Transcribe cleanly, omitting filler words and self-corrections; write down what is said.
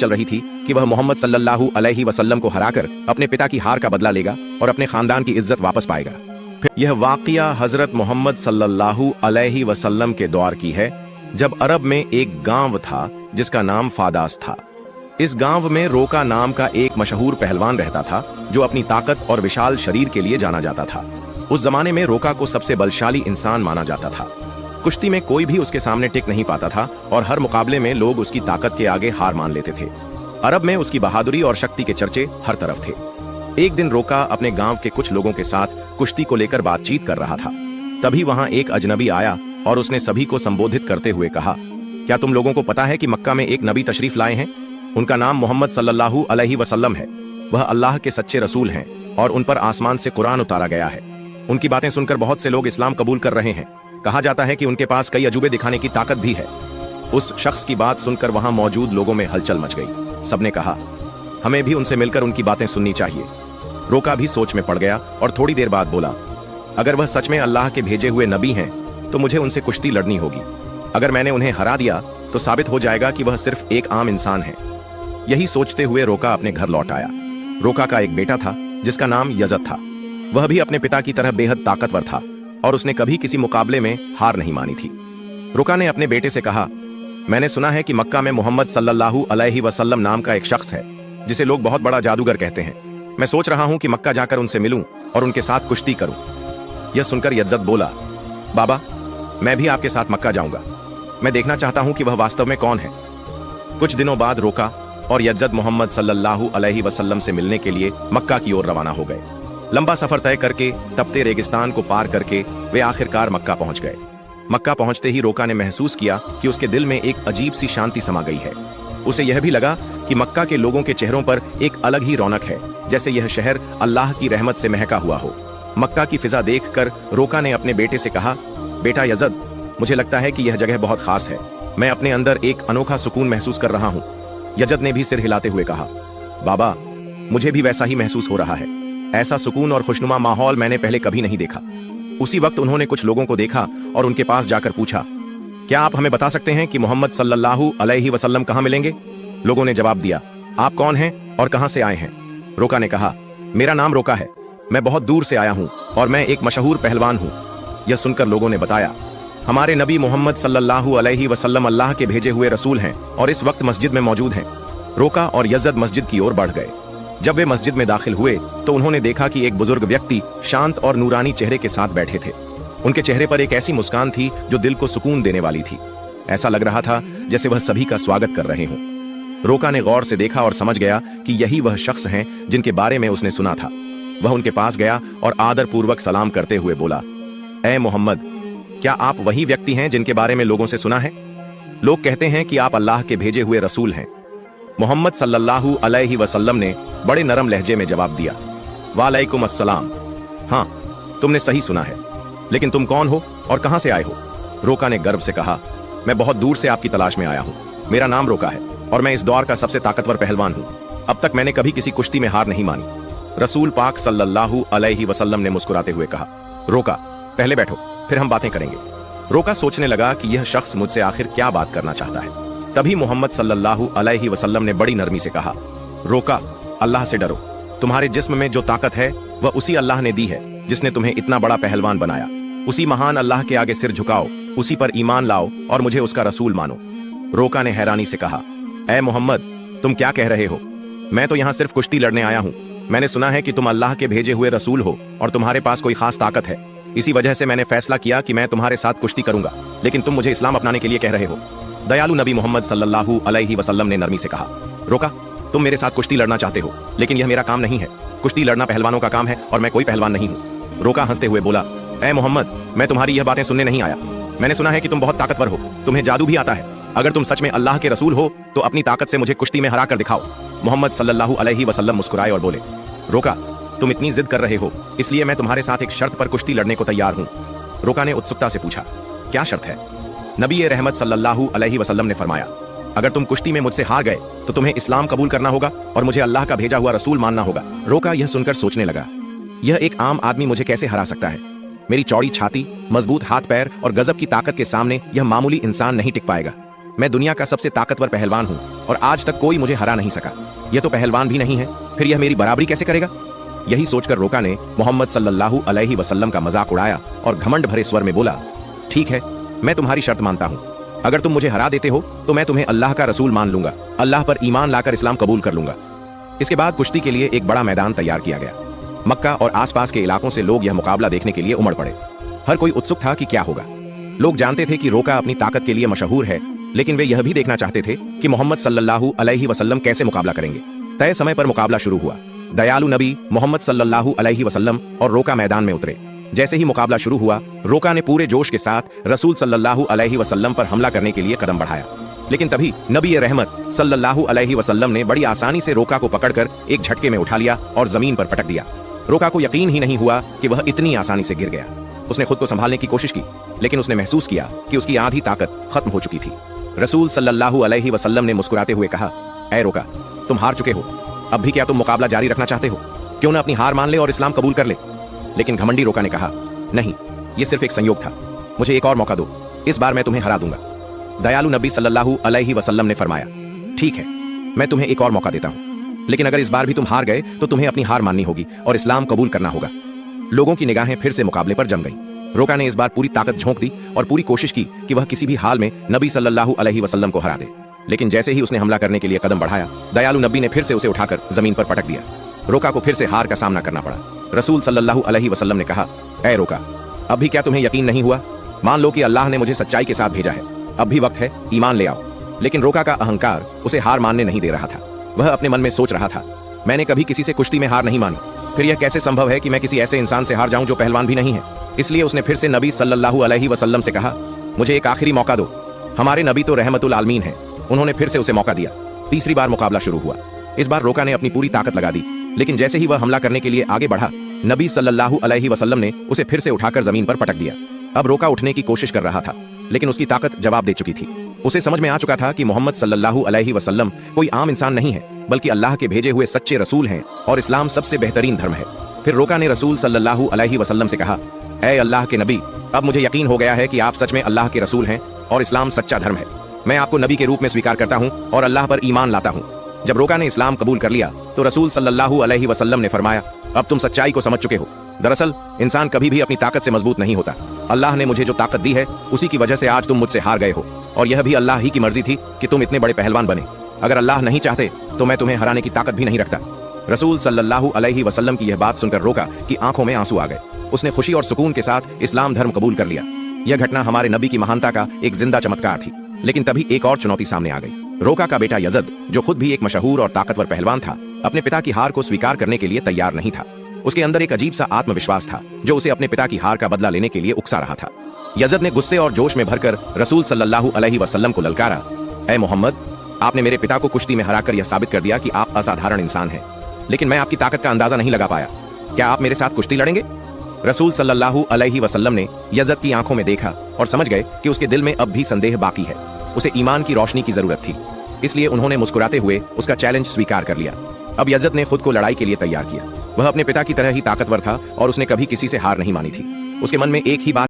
चल रही थी कि वह मोहम्मद सल्लल्लाहु अलैहि वसल्लम को हराकर अपने पिता की हार का बदला लेगा और अपने खानदान की इज्जत वापस पाएगा। यह वाक़िया हजरत मोहम्मद सल्लल्लाहु अलैहि वसल्लम के दौर की है, जब अरब में एक गांव था जिसका नाम फादास था। इस गांव में रोका नाम का एक मशहूर पहलवान रहता था जो अपनी ताकत और विशाल शरीर के लिए जाना जाता था। उस जमाने में रोका को सबसे बलशाली इंसान माना जाता था। कुश्ती में कोई भी उसके सामने टिक नहीं पाता था और हर मुकाबले में लोग उसकी ताकत के आगे हार मान लेते थे। अरब में उसकी बहादुरी और शक्ति के चर्चे हर तरफ थे। एक दिन रोका अपने गांव के कुछ लोगों के साथ कुश्ती को लेकर बातचीत कर रहा था। तभी वहां एक अजनबी आया और उसने सभी को संबोधित करते हुए कहा, क्या तुम लोगों को पता है कि मक्का में एक नबी तशरीफ लाए हैं? उनका नाम मोहम्मद सल्लल्लाहु अलैहि वसल्लम है। वह अल्लाह के सच्चे रसूल हैं और उन पर आसमान से कुरान उतारा गया है। उनकी बातें सुनकर बहुत से लोग इस्लाम कबूल कर रहे हैं। कहा जाता है कि उनके पास कई अजूबे दिखाने की ताकत भी है। उस शख्स की बात सुनकर वहां मौजूद लोगों में हलचल मच गई। सबने कहा, हमें भी उनसे मिलकर उनकी बातें सुननी चाहिए। रोका भी सोच में पड़ गया और थोड़ी देर बाद बोला, अगर वह सच में अल्लाह के भेजे हुए नबी हैं तो मुझे उनसे कुश्ती लड़नी होगी। अगर मैंने उन्हें हरा दिया तो साबित हो जाएगा कि वह सिर्फ एक आम इंसान है। यही सोचते हुए रोका अपने घर लौट आया। रोका का एक बेटा था जिसका नाम यजद था। वह भी अपने पिता की तरह बेहद ताकतवर था और उसने कभी किसी मुकाबले में हार नहीं मानी थी। रोका ने अपने बेटे से कहा, मैंने सुना है कि मक्का में मोहम्मद सल्लल्लाहु अलैहि वसल्लम नाम का एक शख्स है जिसे लोग बहुत बड़ा जादूगर कहते हैं। मैं सोच रहा हूं कि मक्का जाकर उनसे मिलूं और उनके साथ कुश्ती करूं। यह सुनकर यजद बोला, बाबा, मैं भी आपके साथ मक्का जाऊंगा। मैं देखना चाहता हूं कि वह वास्तव में कौन है। कुछ दिनों बाद रोका और यजद मोहम्मद सल्लल्लाहु अलैहि वसल्लम से मिलने के लिए मक्का की ओर रवाना हो गए। लंबा सफर तय करके तपते रेगिस्तान को पार करके वे आखिरकार मक्का पहुंच गए। मक्का पहुंचते ही रोका ने महसूस किया कि उसके दिल में एक अजीब सी शांति समा गई है। उसे यह भी लगा कि मक्का के लोगों के चेहरों पर एक अलग ही रौनक है, जैसे यह शहर अल्लाह की रहमत से महका हुआ हो। मक्का की फिजा देखकर रोका ने अपने बेटे से कहा, बेटा यजद, मुझे लगता है कि यह जगह बहुत खास है। मैं अपने अंदर एक अनोखा सुकून महसूस कर रहा हूं। यजद ने भी सिर हिलाते हुए कहा, बाबा, मुझे भी वैसा ही महसूस हो रहा है। ऐसा सुकून और खुशनुमा माहौल मैंने पहले कभी नहीं देखा। उसी वक्त उन्होंने कुछ लोगों को देखा और उनके पास जाकर पूछा, क्या आप हमें बता सकते हैं कि मोहम्मद सल्लल्लाहु अलैहि वसल्लम कहां मिलेंगे? लोगों ने जवाब दिया, आप कौन हैं और कहां से आए हैं? रोका ने कहा, मेरा नाम रोका है। मैं बहुत दूर से आया हूं और मैं एक मशहूर पहलवान हूं। यह सुनकर लोगों ने बताया, हमारे नबी मोहम्मद सल्लल्लाहु अलैहि वसल्लम अल्लाह के भेजे हुए रसूल हैं और इस वक्त मस्जिद में मौजूद हैं। रोका और यजद मस्जिद की ओर बढ़ गए। जब वे मस्जिद में दाखिल हुए तो उन्होंने देखा कि एक बुजुर्ग व्यक्ति शांत और नूरानी चेहरे के साथ बैठे थे। उनके चेहरे पर एक ऐसी मुस्कान थी जो दिल को सुकून देने वाली थी। ऐसा लग रहा था जैसे वह सभी का स्वागत कर रहे हों। रोका ने गौर से देखा और समझ गया कि यही वह शख्स हैं जिनके बारे में उसने सुना था। वह उनके पास गया और आदर पूर्वक सलाम करते हुए बोला, ऐ मोहम्मद, क्या आप वही व्यक्ति हैं जिनके बारे में लोगों से सुना है? लोग कहते हैं कि आप अल्लाह के भेजे हुए रसूल हैं। मोहम्मद सल्लल्लाहु अलैहि वसल्लम ने बड़े नरम लहजे में जवाब दिया, वालेकुम अस्सलाम। हाँ, तुमने सही सुना है, लेकिन तुम कौन हो और कहां से आए हो? रोका ने गर्व से कहा, मैं बहुत दूर से आपकी तलाश में आया हूं। मेरा नाम रोका है और मैं इस दौर का सबसे ताकतवर पहलवान हूं। अब तक मैंने कभी किसी कुश्ती में हार नहीं मानी। रसूल पाक सल्लल्लाहु अलैहि वसल्लम ने मुस्कुराते हुए कहा, रोका, पहले बैठो, फिर हम बातें करेंगे। रोका सोचने लगा कि यह शख्स मुझसे आखिर क्या बात करना चाहता है। तभी मोहम्मद सल्लल्लाहु अलैहि वसल्लम ने बड़ी नरमी से कहा, रोका, अल्लाह से डरो। तुम्हारे जिस्म में जो ताकत है वह उसी अल्लाह ने दी है जिसने तुम्हें इतना बड़ा पहलवान बनाया। उसी महान अल्लाह के आगे सिर झुकाओ, उसी पर ईमान लाओ और मुझे उसका रसूल मानो। रोका ने हैरानी से कहा, ऐ मोहम्मद, तुम क्या कह रहे हो? मैं तो यहाँ सिर्फ कुश्ती लड़ने आया हूँ। मैंने सुना है कि तुम अल्लाह के भेजे हुए रसूल हो और तुम्हारे पास कोई खास ताकत है। इसी वजह से मैंने फैसला किया कि मैं तुम्हारे साथ कुश्ती करूंगा, लेकिन तुम मुझे इस्लाम अपनाने के लिए कह रहे हो। दयालु नबी मोहम्मद सल्लल्लाहु अलैहि वसल्लम ने नरमी से कहा, रोका, तुम मेरे साथ कुश्ती लड़ना चाहते हो, लेकिन यह मेरा काम नहीं है। कुश्ती लड़ना पहलवानों का काम है और मैं कोई पहलवान नहीं हूँ। रोका हंसते हुए बोला, ऐ मोहम्मद, मैं तुम्हारी यह बातें सुनने नहीं आया। मैंने सुना है कि तुम बहुत ताकतवर हो, तुम्हें जादू भी आता है। अगर तुम सच में अल्लाह के रसूल हो तो अपनी ताकत से मुझे कुश्ती में हरा कर दिखाओ। मोहम्मद सल्लल्लाहु अलैहि वसल्लम मुस्कुराए और बोले, रोका, तुम इतनी जिद कर रहे हो, इसलिए मैं तुम्हारे साथ एक शर्त पर कुश्ती लड़ने को तैयार हूँ। रोका ने उत्सुकता से पूछा, क्या शर्त है? नबी रहमत सल्लल्लाहु अलैहि वसल्लम ने फरमाया, अगर तुम कुश्ती में मुझसे हार गए तो तुम्हें इस्लाम कबूल करना होगा और मुझे अल्लाह का भेजा हुआ रसूल मानना होगा। रोका यह सुनकर सोचने लगा, यह एक आम आदमी मुझे कैसे हरा सकता है? मेरी चौड़ी छाती, मजबूत हाथ पैर और गजब की ताकत के सामने यह मामूली इंसान नहीं टिक पाएगा। मैं दुनिया का सबसे ताकतवर पहलवान हूँ और आज तक कोई मुझे हरा नहीं सका। यह तो पहलवान भी नहीं है, फिर यह मेरी बराबरी कैसे करेगा? यही सोचकर रोका ने मोहम्मद सल्लल्लाहु अलैहि वसल्लम का मजाक उड़ाया और घमंड भरे स्वर में बोला, ठीक है, मैं तुम्हारी शर्त मानता हूँ। अगर तुम मुझे हरा देते हो तो मैं तुम्हें अल्लाह का रसूल मान लूंगा, अल्लाह पर ईमान लाकर इस्लाम कबूल कर लूंगा। इसके बाद कुश्ती के लिए एक बड़ा मैदान तैयार किया गया। मक्का और आसपास के इलाकों से लोग यह मुकाबला देखने के लिए उमड़ पड़े। हर कोई उत्सुक था कि क्या होगा। लोग जानते थे कि रोका अपनी ताकत के लिए मशहूर है, लेकिन वे यह भी देखना चाहते थे कि मोहम्मद सल्लल्लाहु अलैहि वसल्लम कैसे मुकाबला करेंगे। तय समय पर मुकाबला शुरू हुआ। दयालु नबी मोहम्मद सल्लल्लाहु अलैहि वसल्लम और रोका मैदान में उतरे। जैसे ही मुकाबला शुरू हुआ, रोका ने पूरे जोश के साथ रसूल सल्लल्लाहु अलैहि वसल्लम पर हमला करने के लिए कदम बढ़ाया। लेकिन तभी नबी रहमत सल्लल्लाहु अलैहि वसल्लम ने बड़ी आसानी से रोका को पकड़कर एक झटके में उठा लिया और जमीन पर पटक दिया। रोका को यकीन ही नहीं हुआ कि वह इतनी आसानी से गिर गया। उसने खुद को संभालने की कोशिश की, लेकिन उसने महसूस किया कि उसकी आधी ताकत खत्म हो चुकी थी। रसूल सल्लल्लाहु अलैहि वसल्लम ने मुस्कुराते हुए कहा, ऐ रोका, तुम हार चुके हो। अब भी क्या तुम मुकाबला जारी रखना चाहते हो? क्यों न अपनी हार मान ले और इस्लाम कबूल कर ले? लेकिन घमंडी रोका ने कहा, नहीं, ये सिर्फ एक संयोग था, मुझे एक और मौका दो, इस बार मैं तुम्हें हरा दूंगा। दयालु नबी सल्लल्लाहु अलैहि वसल्लम ने फरमाया, ठीक है, मैं तुम्हें एक और मौका देता हूं, लेकिन अगर इस बार भी तुम हार गए तो तुम्हें अपनी हार माननी होगी और इस्लाम कबूल करना होगा। लोगों की निगाहें फिर से मुकाबले पर जम गईं। रोका ने इस बार पूरी ताकत झोंक दी और पूरी कोशिश की कि वह किसी भी हाल में नबी सल्लल्लाहु अलैहि वसल्लम को हरा दे। लेकिन जैसे ही उसने हमला करने के लिए कदम बढ़ाया, दयालु नबी ने फिर से उसे उठाकर जमीन पर पटक दिया। रोका को फिर से हार का सामना करना पड़ा। रसूल सल्लल्लाहु अलैहि वसल्लम ने कहा, ऐ रोका, अब भी क्या तुम्हें यकीन नहीं हुआ? मान लो कि अल्लाह ने मुझे सच्चाई के साथ भेजा है, अब भी वक्त है, ईमान ले आओ। लेकिन रोका का अहंकार उसे हार मानने नहीं दे रहा था। वह अपने मन में सोच रहा था, मैंने कभी किसी से कुश्ती में हार नहीं मानी, फिर यह कैसे संभव है कि मैं किसी ऐसे इंसान से हार जाऊं जो पहलवान भी नहीं है। इसलिए उसने फिर से नबी सल्लल्लाहु अलैहि वसल्लम से कहा, मुझे एक आखिरी मौका दो। हमारे नबी तो रहमतुल आलमीन हैं। उन्होंने फिर से उसे मौका दिया। तीसरी बार मुकाबला शुरू हुआ। इस बार रोका ने अपनी पूरी ताकत लगा दी, लेकिन जैसे ही वह हमला करने के लिए आगे बढ़ा, नबी सल्लल्लाहु अलैहि वसल्लम ने उसे फिर से उठाकर जमीन पर पटक दिया। अब रोका उठने की कोशिश कर रहा था, लेकिन उसकी ताकत जवाब दे चुकी थी। उसे समझ में आ चुका था कि मोहम्मद सल्लल्लाहु अलैहि वसल्लम कोई आम इंसान नहीं है, बल्कि अल्लाह के भेजे हुए सच्चे रसूल हैं और इस्लाम सबसे बेहतरीन धर्म है। फिर रोका ने रसूल सल्लल्लाहु अलैहि वसल्लम से कहा, ऐ अल्लाह के नबी, अब मुझे यकीन हो गया है कि आप सच में अल्लाह के रसूल हैं और इस्लाम सच्चा धर्म है। मैं आपको नबी के रूप में स्वीकार करता हूँ और अल्लाह पर ईमान लाता हूँ। जब रोका ने इस्लाम कबूल कर लिया तो रसूल सल्लल्लाहु अलैहि वसल्लम ने फरमाया, अब तुम सच्चाई को समझ चुके हो। दरअसल इंसान कभी भी अपनी ताकत से मजबूत नहीं होता। अल्लाह ने मुझे जो ताकत दी है, उसी की वजह से आज तुम मुझसे हार गए हो, और यह भी अल्लाह ही की मर्जी थी कि तुम इतने बड़े पहलवान बने। अगर अल्लाह नहीं चाहते तो मैं तुम्हें हराने की ताकत भी नहीं रखता। रसूल सल्लल्लाहु अलैहि वसल्लम की यह बात सुनकर रोका की आंखों में आंसू आ गए। उसने खुशी और सुकून के साथ इस्लाम धर्म कबूल कर लिया। यह घटना हमारे नबी की महानता का एक जिंदा चमत्कार थी। लेकिन तभी एक और चुनौती सामने आ गई। रोका का बेटा यजद, जो खुद भी एक मशहूर और ताकतवर पहलवान था, अपने पिता की हार को स्वीकार करने के लिए तैयार नहीं था। उसके अंदर एक अजीब सा आत्मविश्वास था जो उसे अपने पिता की हार का बदला लेने के लिए उकसा रहा था। यजद ने गुस्से और जोश में भरकर रसूल सल्लल्लाहु अलैहि वसल्लम को ललकारा, ऐ मोहम्मद, आपने मेरे पिता को कुश्ती में हराकर यह साबित कर दिया कि आप असाधारण इंसान हैं, लेकिन मैं आपकी ताकत का अंदाजा नहीं लगा पाया। क्या आप मेरे साथ कुश्ती लड़ेंगे? रसूल सल्लल्लाहु अलैहि वसल्लम ने यजद की आंखों में देखा और समझ गए कि उसके दिल में अब भी संदेह बाकी है। उसे ईमान की रोशनी की जरूरत थी, इसलिए उन्होंने मुस्कुराते हुए उसका चैलेंज स्वीकार कर लिया। अब यजद ने खुद को लड़ाई के लिए तैयार किया। वह अपने पिता की तरह ही ताकतवर था और उसने कभी किसी से हार नहीं मानी थी। उसके मन में एक ही बात